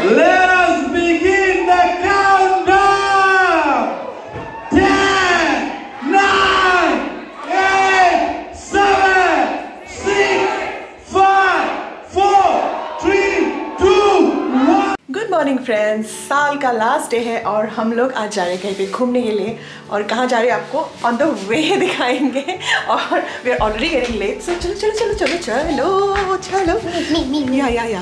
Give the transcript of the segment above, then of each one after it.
Let us begin the countdown. 10, 9, 8, 7, 6, 5, 4, 3, 2, 1. Good morning friends, साल का last day है और हम लोग आज जा रहे हैं कहीं पे घूमने के लिए। और कहाँ जा रहे हैं आपको ऑन द वे दिखाएंगे। और we are already getting late, so चलो चलो चलो चलो चलो चलो या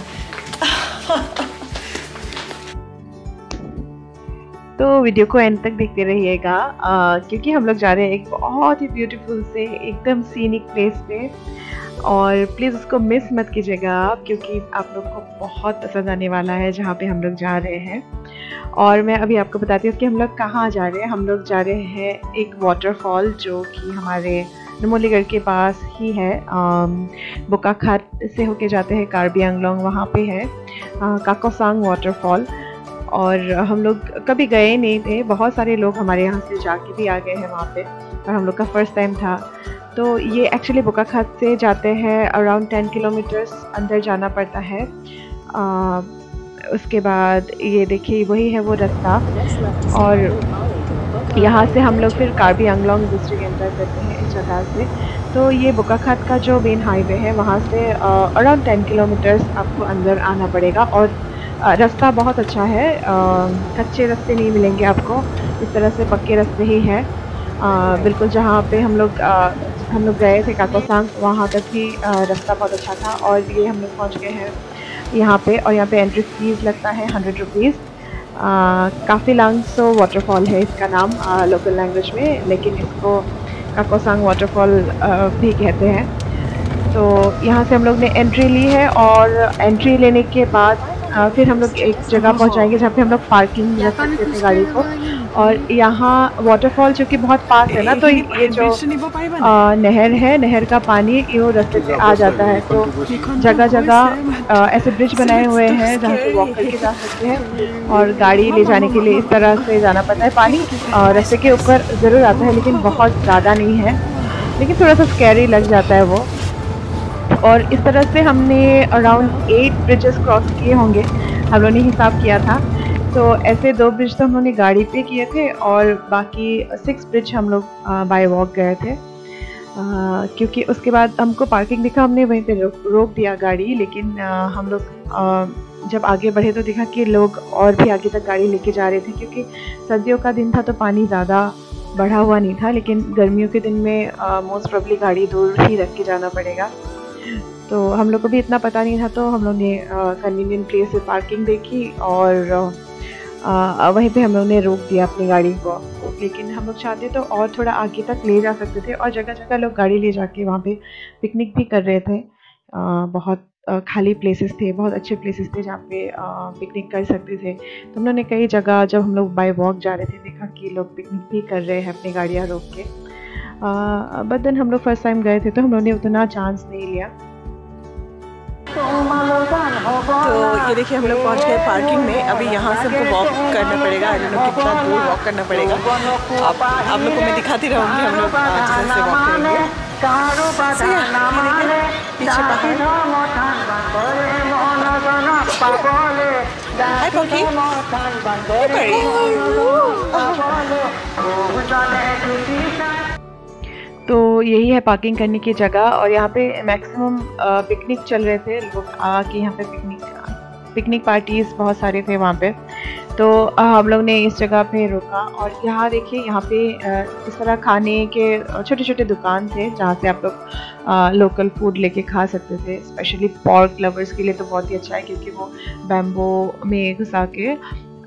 तो वीडियो को एंड तक देखते रहिएगा, क्योंकि हम लोग जा रहे हैं एक बहुत ही ब्यूटीफुल से एकदम सीनिक प्लेस पे। और प्लीज़ उसको मिस मत कीजिएगा आप, क्योंकि आप लोग को बहुत पसंद आने वाला है जहाँ पे हम लोग जा रहे हैं। और मैं अभी आपको बताती हूँ कि हम लोग कहाँ जा रहे हैं। हम लोग जा रहे हैं एक वाटरफॉल जो कि हमारे नुमलीगढ़ के पास ही है। बोकाखात से होके जाते हैं कार्बी आंगलोंग, वहाँ पे है काकोसांग वाटरफॉल। और हम लोग कभी गए नहीं थे, बहुत सारे लोग हमारे यहाँ से जाके भी आ गए हैं वहाँ पे, और हम लोग का फर्स्ट टाइम था। तो ये एक्चुअली बोकाखात से जाते हैं अराउंड 10 किलोमीटर्स अंदर जाना पड़ता है। उसके बाद ये देखिए वही है वो रास्ता, और यहाँ से हम लोग फिर कार्बी आंगलोंग डिस्ट्रिक्ट एंटर करते हैं इस जगह से। तो ये बोकाखात का जो मेन हाईवे है वहाँ से अराउंड 10 किलोमीटर्स आपको अंदर आना पड़ेगा। और रास्ता बहुत अच्छा है, कच्चे रास्ते नहीं मिलेंगे आपको, इस तरह से पक्के रास्ते ही हैं। बिल्कुल जहाँ पे हम लोग गए थे काकोसांग, वहाँ तक भी रास्ता बहुत अच्छा था। और ये हम लोग पहुँच गए हैं यहाँ पे, और यहाँ पे एंट्री फीस लगता है 100 रुपीज़। काफ़ी लांगसो वाटरफॉल है इसका नाम लोकल लैंग्वेज में, लेकिन इसको काकोसांग वाटरफॉल भी कहते हैं। तो यहाँ से हम लोग ने एंट्री ली है, और एंट्री लेने के बाद फिर हम लोग एक जगह पहुँचाएंगे जहाँ पे हम लोग पार्किंग रख सकते थे गाड़ी को। और यहाँ वाटरफॉल जो कि बहुत पास है ना, तो ये जो नहर है, नहर का पानी ये रास्ते से आ जाता है। तो जगह जगह ऐसे ब्रिज बनाए हुए हैं जहाँ से वॉक करके जा सकते हैं, और गाड़ी ले जाने के लिए इस तरह से जाना पड़ता है। पानी रास्ते के ऊपर ज़रूर आता है, लेकिन बहुत ज़्यादा नहीं है, लेकिन थोड़ा सा स्कैरी लग जाता है वो। और इस तरह से हमने अराउंड 8 ब्रिजेस क्रॉस किए होंगे, हम लोगों ने हिसाब किया था। तो ऐसे 2 ब्रिज तो हम लोगों ने गाड़ी पे किए थे, और बाकी 6 ब्रिज हम लोग बाय वॉक गए थे। क्योंकि उसके बाद हमको पार्किंग दिखा, हमने वहीं पे रोक दिया गाड़ी। लेकिन हम लोग जब आगे बढ़े तो देखा कि लोग और भी आगे तक गाड़ी लेके जा रहे थे, क्योंकि सर्दियों का दिन था तो पानी ज़्यादा बढ़ा हुआ नहीं था। लेकिन गर्मियों के दिन में मोस्ट प्रोबेबली गाड़ी दूर ही रख के जाना पड़ेगा। तो हम लोग को भी इतना पता नहीं था, तो हम लोग ने कन्वीनियंट प्लेस से पार्किंग देखी, और वहीं पे हम लोग ने रोक दिया अपनी गाड़ी को। लेकिन हम लोग चाहते तो और थोड़ा आगे तक ले जा सकते थे, और जगह जगह लोग गाड़ी ले जाके वहाँ पे पिकनिक भी कर रहे थे। बहुत खाली प्लेसेस थे, बहुत अच्छे प्लेसेस थे जहाँ पे पिकनिक कर सकते थे। तो हम लोग ने कई जगह जब हम लोग बाय वॉक जा रहे थे देखा कि लोग पिकनिक भी कर रहे हैं अपनी गाड़ियाँ रोक के। बट देन हम लोग फर्स्ट टाइम गए थे तो हम लोग ने उतना चांस नहीं लिया। तो ये देखिए हम लोग पहुंच गए पार्किंग में। अभी यहाँ से हमको वॉक करना पड़ेगा, आई डोंट नो कितना दूर वॉक करना पड़ेगा। आप लोग को मैं दिखाती रहूँगी हम लोग जैसे वॉक करेंगे। पीछे तो यही है पार्किंग करने की जगह। और यहाँ पे मैक्सिमम पिकनिक चल रहे थे, लोग आके यहाँ पे पिकनिक पार्टीज बहुत सारे थे वहाँ पे। तो हम लोग ने इस जगह पे रुका, और यहाँ देखिए यहाँ पे इस तरह खाने के छोटे छोटे दुकान थे जहाँ से आप लोग लोकल फूड लेके खा सकते थे। स्पेशली पॉर्क लवर्स के लिए तो बहुत ही अच्छा है, क्योंकि वो बैम्बो में घुसा के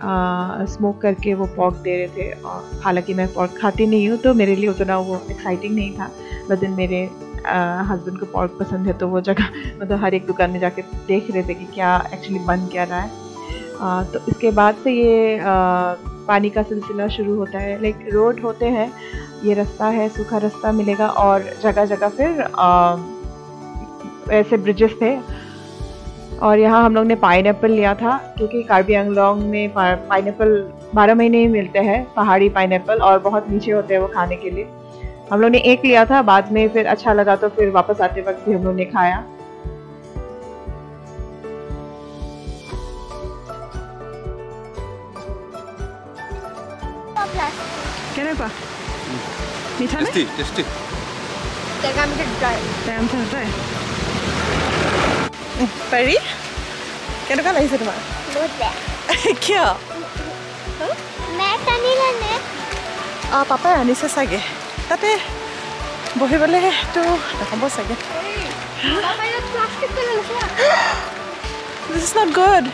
स्मोक करके वो पॉर्क दे रहे थे। और हालांकि मैं पॉर्क खाती नहीं हूँ तो मेरे लिए उतना वो एक्साइटिंग नहीं था, लेकिन मेरे हस्बैंड को पॉर्क पसंद है, तो वो जगह मतलब हर एक दुकान में जाके देख रहे थे कि क्या एक्चुअली बन क्या रहा है। तो इसके बाद से ये पानी का सिलसिला शुरू होता है। लाइक रोड होते हैं, ये रास्ता है, सूखा रास्ता मिलेगा, और जगह जगह फिर ऐसे ब्रिजेस थे। और यहाँ हम लोग ने पाइनएप्पल लिया था, क्योंकि कार्बी आंगलोंग में पाइनएप्पल 12 महीने ही मिलते हैं, पहाड़ी पाइनएप्पल, और बहुत मीठे होते हैं वो खाने के लिए। हम लोग ने एक लिया था, बाद में फिर अच्छा लगा तो फिर वापस आते वक्त भी हम लोग ने खाया। কেনেকুৱা মিঠা নে টেষ্টি টেঙা মিঠা ড্ৰাই পাৰি কেনেকুৱা লাগিছে তোমাৰ বহুত বেয়া কিয় মেট আনিলানে পাপাই আনিছে চাগে তাতে বহিবলৈতো নহ'ব চাগে This is not good.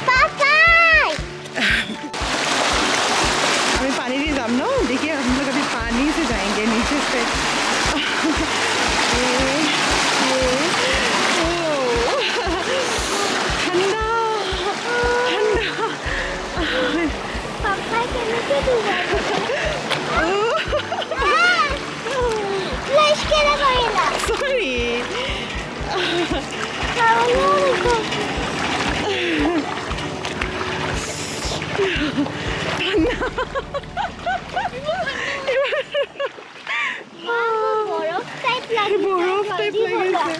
पापाई अभी पानी भी जाम ना देखिए हम लोग अभी पानी से जाएंगे नीचे से ठंडा ठंडा पापा कैसे डूबा फ्लैश के लगाएगा सॉरी বৰফ টাইপ লাগিছে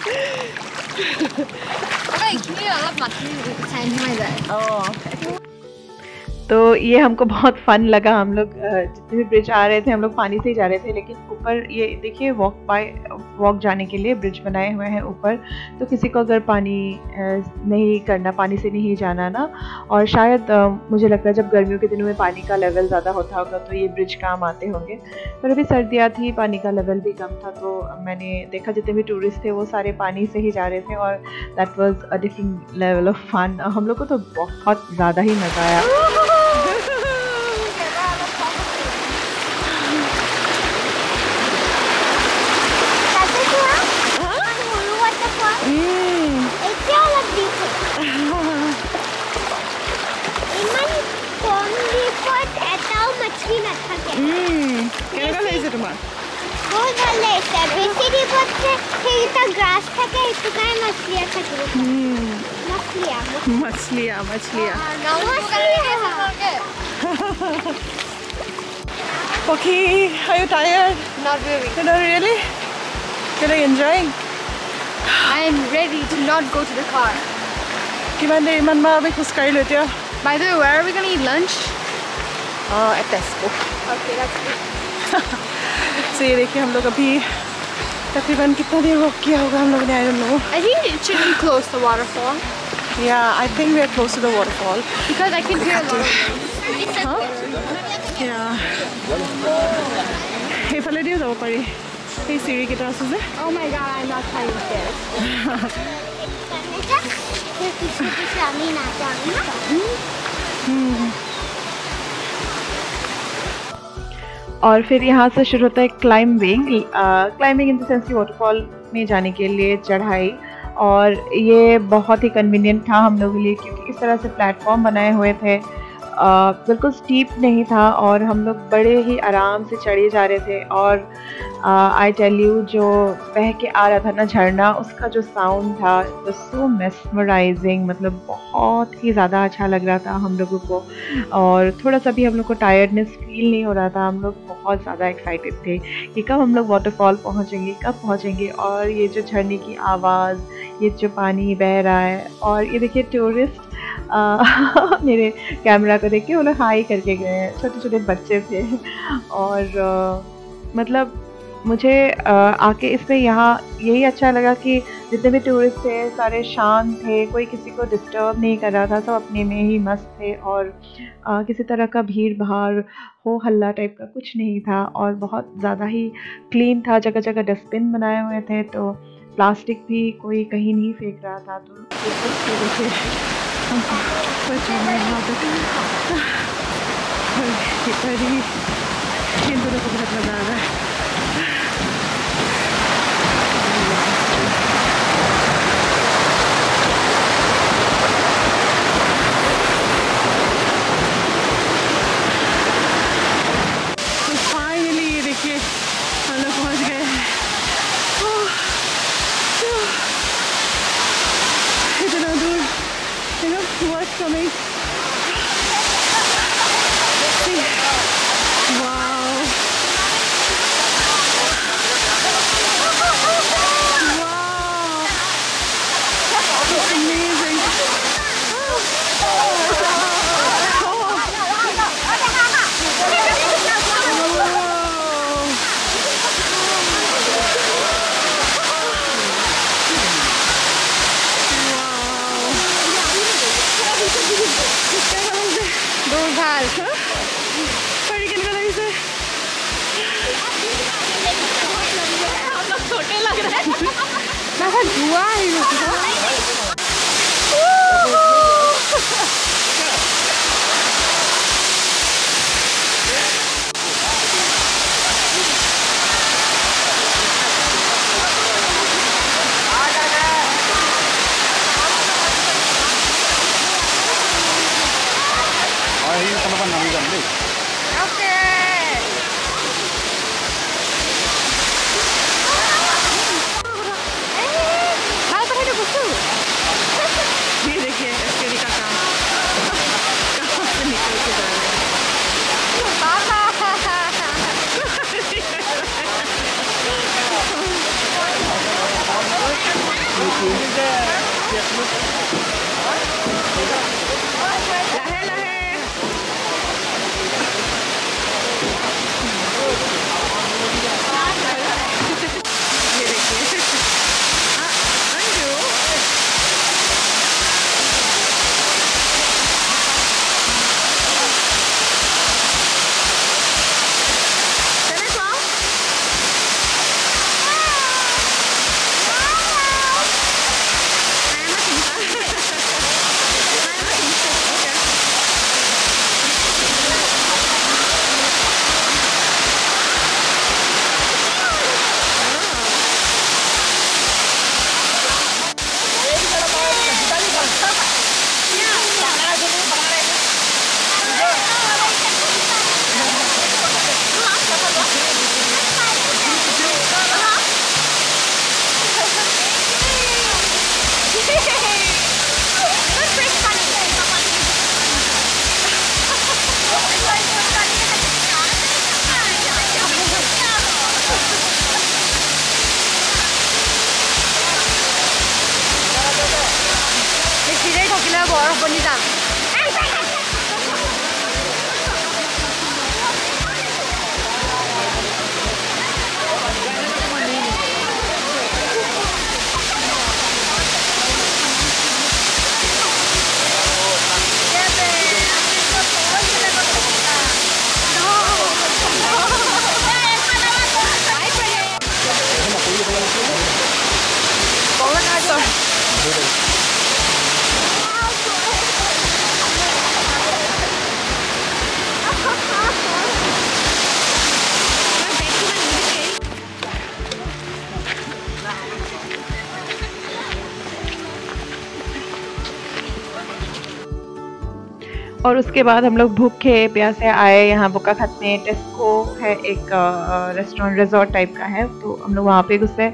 तो ये हमको बहुत फन लगा हम लोग जितने भी ब्रिज आ रहे थे हम लोग पानी से ही जा रहे थे लेकिन ऊपर ये देखिए वॉक जाने के लिए ब्रिज बनाए हुए हैं ऊपर तो किसी को अगर पानी नहीं करना पानी से नहीं जाना ना और शायद मुझे लगता है जब गर्मियों के दिनों में पानी का लेवल ज़्यादा होता होगा तो ये ब्रिज काम आते होंगे पर अभी सर्दियाँ थी पानी का लेवल भी कम था तो मैंने देखा जितने भी टूरिस्ट थे वो सारे पानी से ही जा रहे थे और that was a different level of fun हम लोग को तो बहुत ज़्यादा ही मज़ा आया কেনেকুৱা লাগিছে তোমাৰ বহুত ভাল লাগিছে বেছি দিবতে সেইটা গ্ৰাছ থাকে এইটো কাৰণে মাছলিয়া থাকিব मछलियाँ Okay, are you tired? Not really. You're not really? You're like enjoying? I am ready to not go to the car. কিমান দেৰি ইমান মাৰ আমি খোজকাঢ়ি লৈ এতিয়া By the way, where are we going to eat lunch? at Tesco. Okay, that's good. So ये देखिए हम लोग अभी तकरीबन कितना देर वॉक किया होगा हम लोगों ने I don't know. I think it should be close to the waterfall. Yeah, I think we are close to the waterfall. Because I can hear a lot of Huh? Yeah. সেইফালে দিও যাব পাৰি এই চিৰিকেইটা আছে যে Oh my god, I'm not trying this. আমি না জানি না और फिर यहाँ से शुरू होता है क्लाइंबिंग इन द सेंस की वाटरफॉल में जाने के लिए चढ़ाई और ये बहुत ही कन्वीनियंट था हम लोगों के लिए क्योंकि इस तरह से प्लेटफॉर्म बनाए हुए थे बिल्कुल स्टीप नहीं था और हम लोग बड़े ही आराम से चढ़े जा रहे थे और आई टेल यू जो बह के आ रहा था ना झरना उसका जो साउंड था सो मेस्मराइजिंग मतलब बहुत ही ज़्यादा अच्छा लग रहा था हम लोगों को और थोड़ा सा भी हम लोग को टायर्डनेस फील नहीं हो रहा था हम लोग बहुत ज़्यादा एक्साइटेड थे कि कब हम लोग वाटरफॉल पहुँचेंगे और ये जो झरने की आवाज़ ये जो पानी बह रहा है और ये देखिए टूरिस्ट मेरे कैमरा को देख के वो लोग हाई करके गए हैं छोटे छोटे बच्चे थे और मतलब मुझे आके इसमें यहाँ यही अच्छा लगा कि जितने भी टूरिस्ट थे सारे शांत थे कोई किसी को डिस्टर्ब नहीं कर रहा था सब अपने में ही मस्त थे और किसी तरह का भीड़ भाड़ हो हल्ला टाइप का कुछ नहीं था और बहुत ज़्यादा ही क्लीन था जगह जगह डस्टबिन बनाए हुए थे तो प्लास्टिक भी कोई कहीं नहीं फेंक रहा था तो देखिए इन दोनों को बहुत मज़ा आ रहा है तो फाइनली ये देखिए हम लोग पहुँच गए इतना दूर what's coming? Wow! Wow! That's amazing! अच्छा परी केनेকুৱা লাগিছে छोटे लग रहा है ना धुआं ही और उसके बाद हम लोग भूखे प्यासे आए यहाँ बोकाखात में। टेस्को है एक रेस्टोरेंट रिजॉर्ट टाइप का है, तो हम लोग वहाँ पे घुसे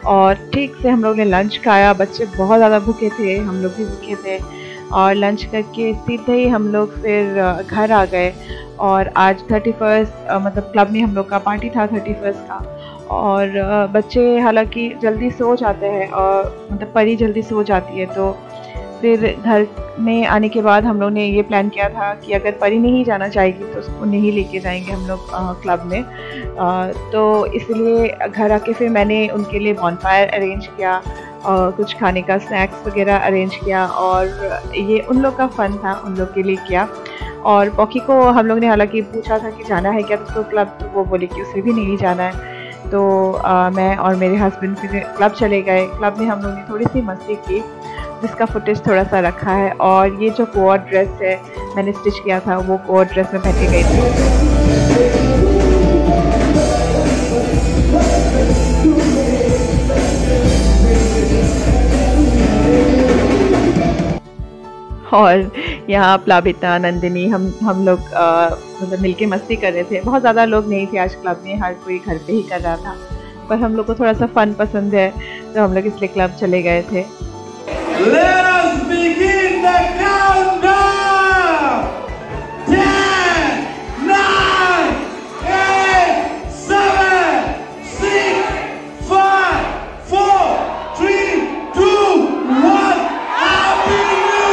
और ठीक से हम लोग ने लंच खाया। बच्चे बहुत ज़्यादा भूखे थे, हम लोग भी भूखे थे और लंच करके सीधे ही हम लोग फिर घर आ गए। और आज 31 मतलब क्लब में हम लोग का पार्टी था 31 का, और बच्चे हालांकि जल्दी सो जाते हैं और मतलब परी जल्दी सो जाती है, तो फिर घर में आने के बाद हम लोग ने ये प्लान किया था कि अगर परी नहीं जाना चाहेगी तो उसको नहीं लेके जाएंगे हम लोग क्लब में। तो इसलिए घर आके फिर मैंने उनके लिए बॉनफायर अरेंज किया और कुछ खाने का स्नैक्स वगैरह अरेंज किया, और ये उन लोग का फ़न था, उन लोग के लिए किया। और पॉकी को हम लोग ने हालांकि पूछा था कि जाना है क्या तो क्लब, तो वो बोले कि उसे भी नहीं जाना है। तो मैं और मेरे हस्बैंड फिर क्लब चले गए। क्लब में हम लोग ने थोड़ी सी मस्ती की, जिसका फुटेज थोड़ा सा रखा है। और ये जो कोड ड्रेस है मैंने स्टिच किया था, वो कोड ड्रेस में पहन के गई थी। और यहाँ प्लाबिता, नंदिनी, हम लोग मतलब मिलके मस्ती कर रहे थे। बहुत ज़्यादा लोग नहीं थे आज क्लब में, हर कोई घर पे ही कर रहा था, पर हम लोग को थोड़ा सा फन पसंद है तो हम लोग इसलिए क्लब चले गए थे। Let us begin the countdown. 10, 9, 8, 7, 6, 5, 4, 3, 2, 1. Happy New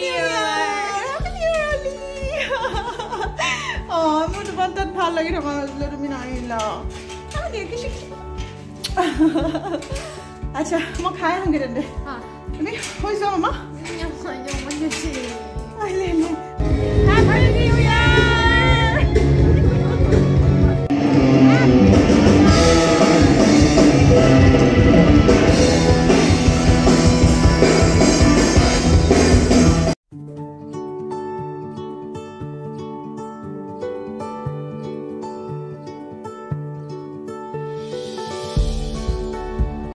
Year! Happy New Year! Oh, মোৰ দুবাৰ তাত ভাল লাগি থকা হৈছিলে, তুমি নাহিলা। আচ্ছা মই খাই আহোঁগৈ তেন্তে হা তুমি হৈ যোৱা মামা মই